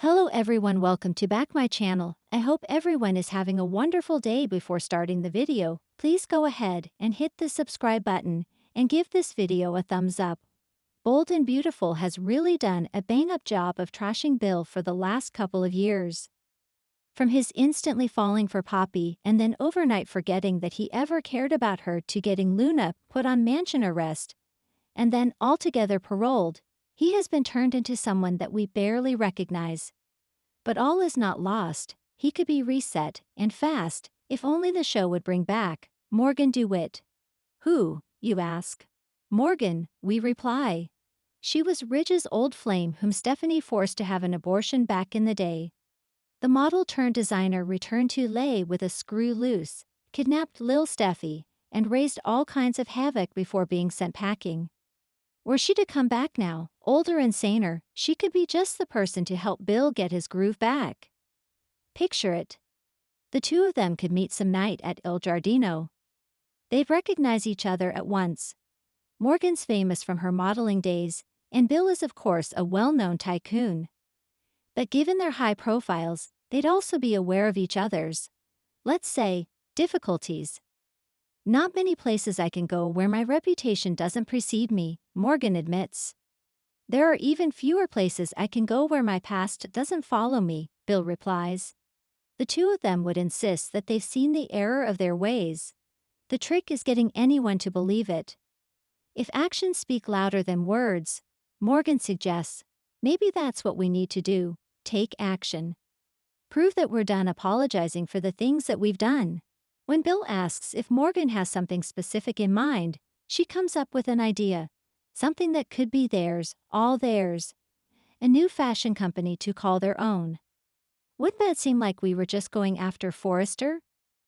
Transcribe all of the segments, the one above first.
Hello everyone, welcome to back my channel. I hope everyone is having a wonderful day. Before starting the video, please go ahead and hit the subscribe button and give this video a thumbs up. Bold and Beautiful has really done a bang-up job of trashing Bill for the last couple of years. From his instantly falling for Poppy and then overnight forgetting that he ever cared about her to getting Luna put on mansion arrest and then altogether paroled, he has been turned into someone that we barely recognize. But all is not lost. He could be reset, and fast, if only the show would bring back Morgan DeWitt. Who, you ask? Morgan, we reply. She was Ridge's old flame whom Stephanie forced to have an abortion back in the day. The model-turned-designer returned to LA with a screw loose, kidnapped Lil Steffi, and raised all kinds of havoc before being sent packing. Were she to come back now, older and saner, she could be just the person to help Bill get his groove back. Picture it. The two of them could meet some night at Il Giardino. They'd recognize each other at once. Morgan's famous from her modeling days, and Bill is of course a well-known tycoon. But given their high profiles, they'd also be aware of each other's, let's say, difficulties. Not many places I can go where my reputation doesn't precede me, Morgan admits. There are even fewer places I can go where my past doesn't follow me, Bill replies. The two of them would insist that they've seen the error of their ways. The trick is getting anyone to believe it. If actions speak louder than words, Morgan suggests, maybe that's what we need to do, take action. Prove that we're done apologizing for the things that we've done. When Bill asks if Morgan has something specific in mind, she comes up with an idea, something that could be theirs, all theirs. A new fashion company to call their own. Wouldn't that seem like we were just going after Forrester?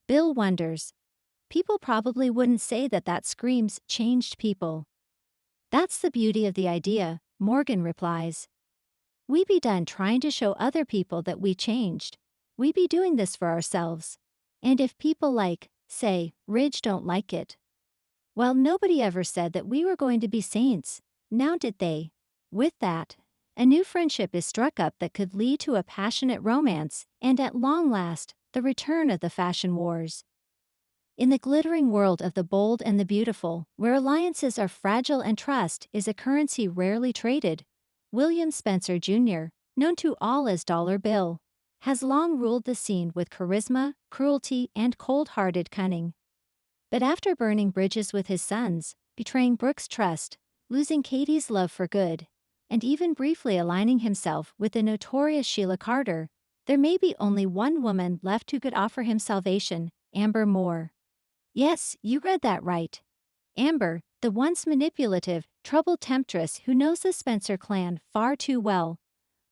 Bill wonders. People probably wouldn't say that screams changed people. That's the beauty of the idea, Morgan replies. We be done trying to show other people that we changed. We be doing this for ourselves. And if people like, say, Ridge don't like it, well, nobody ever said that we were going to be saints, now did they? With that, a new friendship is struck up that could lead to a passionate romance and at long last, the return of the fashion wars. In the glittering world of the bold and the beautiful, where alliances are fragile and trust is a currency rarely traded, William Spencer Jr., known to all as Dollar Bill, has long ruled the scene with charisma, cruelty, and cold-hearted cunning. But after burning bridges with his sons, betraying Brooke's trust, losing Katie's love for good, and even briefly aligning himself with the notorious Sheila Carter, there may be only one woman left who could offer him salvation, Amber Moore. Yes, you read that right. Amber, the once manipulative, troubled temptress who knows the Spencer clan far too well,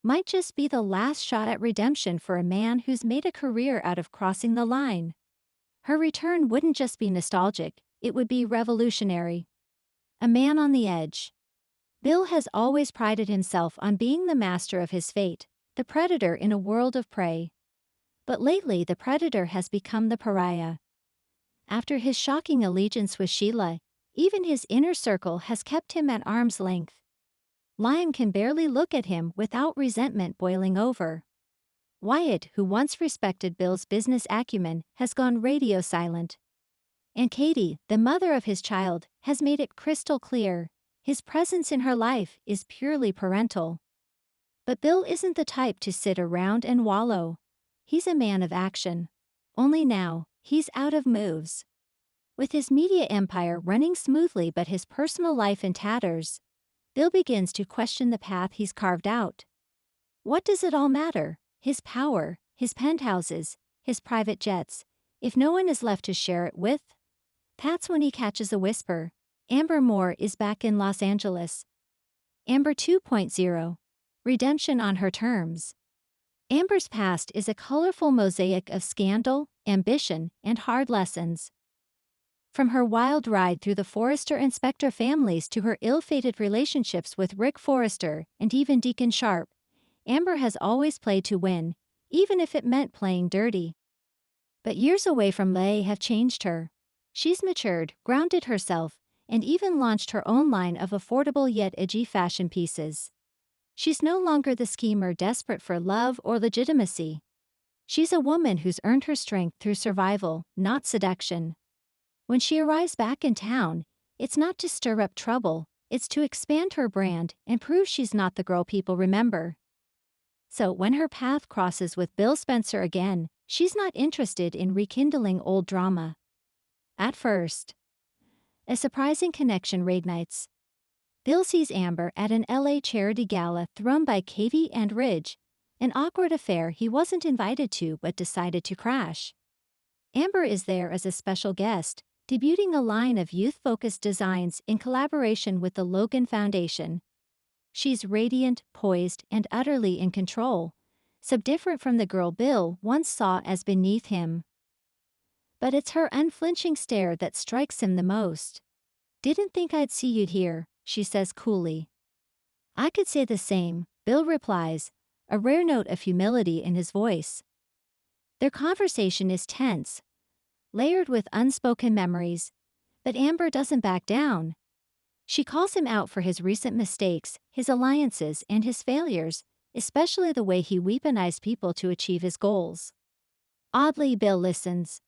might just be the last shot at redemption for a man who's made a career out of crossing the line. Her return wouldn't just be nostalgic, it would be revolutionary. A man on the edge. Bill has always prided himself on being the master of his fate, the predator in a world of prey. But lately the predator has become the pariah. After his shocking allegiance with Sheila, even his inner circle has kept him at arm's length. Liam can barely look at him without resentment boiling over. Wyatt, who once respected Bill's business acumen, has gone radio silent. And Katie, the mother of his child, has made it crystal clear, his presence in her life is purely parental. But Bill isn't the type to sit around and wallow. He's a man of action. Only now, he's out of moves. With his media empire running smoothly but his personal life in tatters, Bill begins to question the path he's carved out. What does it all matter? His power, his penthouses, his private jets, if no one is left to share it with? That's when he catches a whisper. Amber Moore is back in Los Angeles. Amber 2.0. Redemption on her terms. Amber's past is a colorful mosaic of scandal, ambition, and hard lessons. From her wild ride through the Forrester and Spector families to her ill-fated relationships with Rick Forrester and even Deacon Sharp, Amber has always played to win, even if it meant playing dirty. But years away from LA have changed her. She's matured, grounded herself, and even launched her own line of affordable yet edgy fashion pieces. She's no longer the schemer desperate for love or legitimacy. She's a woman who's earned her strength through survival, not seduction. When she arrives back in town, it's not to stir up trouble, it's to expand her brand and prove she's not the girl people remember. So when her path crosses with Bill Spencer again, she's not interested in rekindling old drama. At first, a surprising connection reignites. Bill sees Amber at an LA charity gala thrown by Katie and Ridge, an awkward affair he wasn't invited to but decided to crash. Amber is there as a special guest, debuting a line of youth-focused designs in collaboration with the Logan Foundation. She's radiant, poised, and utterly in control, so different from the girl Bill once saw as beneath him. But it's her unflinching stare that strikes him the most. "Didn't think I'd see you here," she says coolly. "I could say the same," Bill replies, a rare note of humility in his voice. Their conversation is tense, layered with unspoken memories, but Amber doesn't back down. She calls him out for his recent mistakes, his alliances, and his failures, especially the way he weaponized people to achieve his goals. Oddly, Bill listens.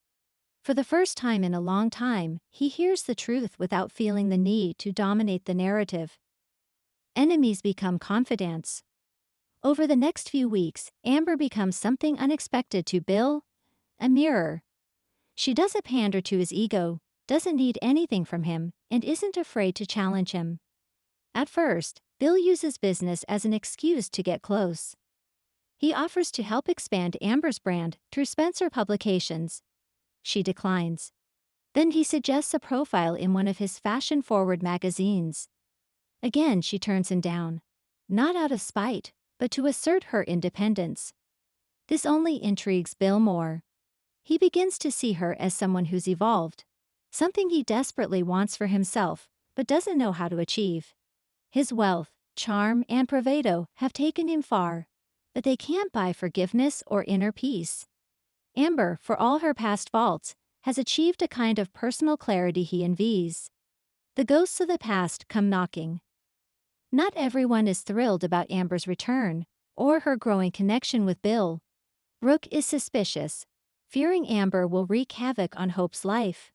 For the first time in a long time, he hears the truth without feeling the need to dominate the narrative. Enemies become confidants. Over the next few weeks, Amber becomes something unexpected to Bill, a mirror. She doesn't pander to his ego, doesn't need anything from him, and isn't afraid to challenge him. At first, Bill uses business as an excuse to get close. He offers to help expand Amber's brand through Spencer Publications. She declines. Then he suggests a profile in one of his fashion-forward magazines. Again, she turns him down. Not out of spite, but to assert her independence. This only intrigues Bill more. He begins to see her as someone who's evolved, something he desperately wants for himself, but doesn't know how to achieve. His wealth, charm, and bravado have taken him far, but they can't buy forgiveness or inner peace. Amber, for all her past faults, has achieved a kind of personal clarity he envies. The ghosts of the past come knocking. Not everyone is thrilled about Amber's return, or her growing connection with Bill. Brooke is suspicious, fearing Amber will wreak havoc on Hope's life.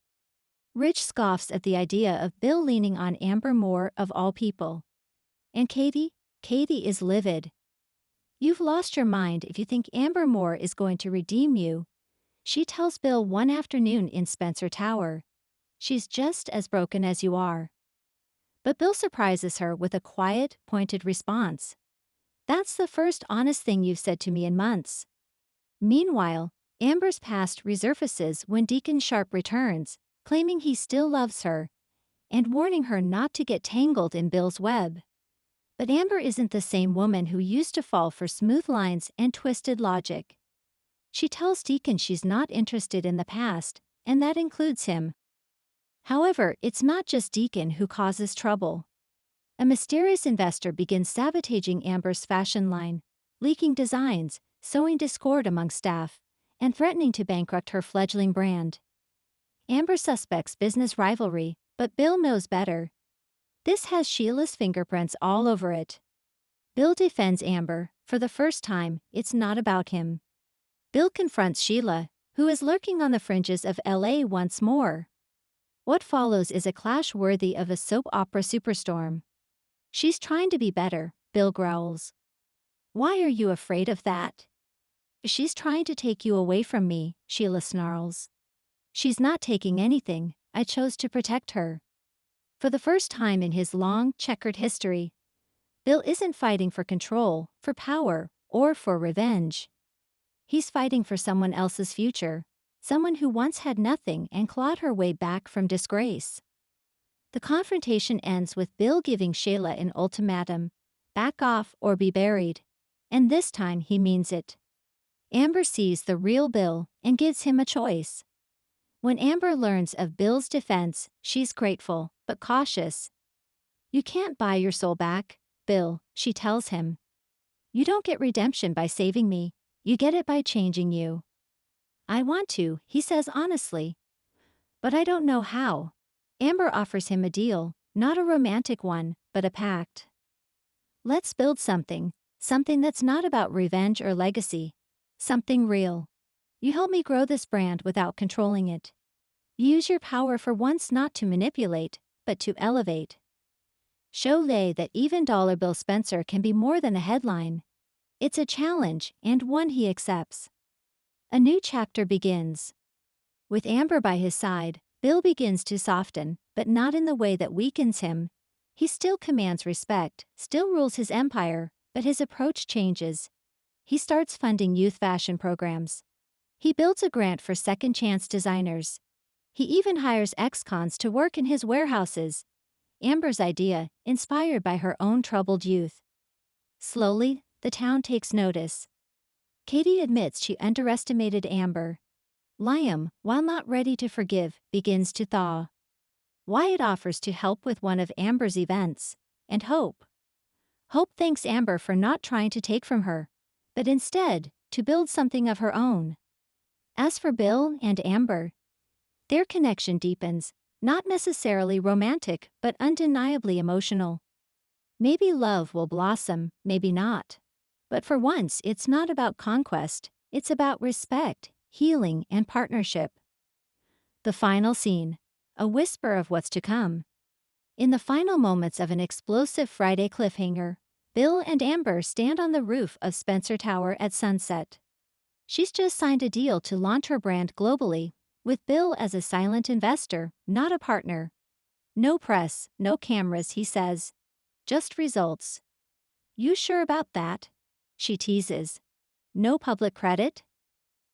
Ridge scoffs at the idea of Bill leaning on Amber more of all people. And Katie is livid. "You've lost your mind if you think Amber Moore is going to redeem you," she tells Bill one afternoon in Spencer Tower. "She's just as broken as you are." But Bill surprises her with a quiet, pointed response. "That's the first honest thing you've said to me in months." Meanwhile, Amber's past resurfaces when Deacon Sharp returns, claiming he still loves her, and warning her not to get tangled in Bill's web. But Amber isn't the same woman who used to fall for smooth lines and twisted logic. She tells Deacon she's not interested in the past, and that includes him. However, it's not just Deacon who causes trouble. A mysterious investor begins sabotaging Amber's fashion line, leaking designs, sowing discord among staff, and threatening to bankrupt her fledgling brand. Amber suspects business rivalry, but Bill knows better. This has Sheila's fingerprints all over it. Bill defends Amber. For the first time, it's not about him. Bill confronts Sheila, who is lurking on the fringes of LA once more. What follows is a clash worthy of a soap opera superstorm. "She's trying to be better," Bill growls. "Why are you afraid of that?" "She's trying to take you away from me," Sheila snarls. "She's not taking anything, I chose to protect her." For the first time in his long, checkered history, Bill isn't fighting for control, for power, or for revenge. He's fighting for someone else's future, someone who once had nothing and clawed her way back from disgrace. The confrontation ends with Bill giving Sheila an ultimatum: back off or be buried. And this time he means it. Amber sees the real Bill and gives him a choice. When Amber learns of Bill's defense, she's grateful, but cautious. "You can't buy your soul back, Bill," she tells him. "You don't get redemption by saving me, you get it by changing you." "I want to," he says honestly. "But I don't know how." Amber offers him a deal, not a romantic one, but a pact. Let's build something that's not about revenge or legacy. Something real. You help me grow this brand without controlling it. Use your power for once not to manipulate, but to elevate. Show Lay that even Dollar Bill Spencer can be more than a headline. It's a challenge, and one he accepts. A new chapter begins. With Amber by his side, Bill begins to soften, but not in the way that weakens him. He still commands respect, still rules his empire, but his approach changes. He starts funding youth fashion programs. He builds a grant for second chance designers. He even hires ex-cons to work in his warehouses. Amber's idea, inspired by her own troubled youth. Slowly, the town takes notice. Katie admits she underestimated Amber. Liam, while not ready to forgive, begins to thaw. Wyatt offers to help with one of Amber's events. And Hope. Hope thanks Amber for not trying to take from her, but instead, to build something of her own. As for Bill and Amber, their connection deepens, not necessarily romantic, but undeniably emotional. Maybe love will blossom, maybe not. But for once, it's not about conquest, it's about respect, healing, and partnership. The final scene. A whisper of what's to come. In the final moments of an explosive Friday cliffhanger, Bill and Amber stand on the roof of Spencer Tower at sunset. She's just signed a deal to launch her brand globally, with Bill as a silent investor, not a partner. No press, no cameras, he says. Just results. You sure about that? She teases. No public credit?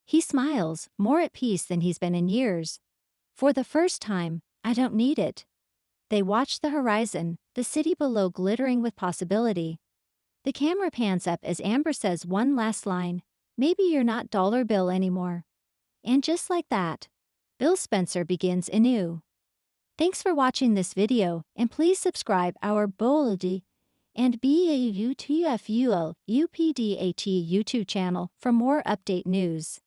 He smiles, more at peace than he's been in years. For the first time, I don't need it. They watch the horizon, the city below glittering with possibility. The camera pans up as Amber says one last line, maybe you're not Dollar Bill anymore. And just like that, Bill Spencer begins anew. Thanks for watching this video, and please subscribe our Boldy and BAUTFUL UPDAT YouTube channel for more update news.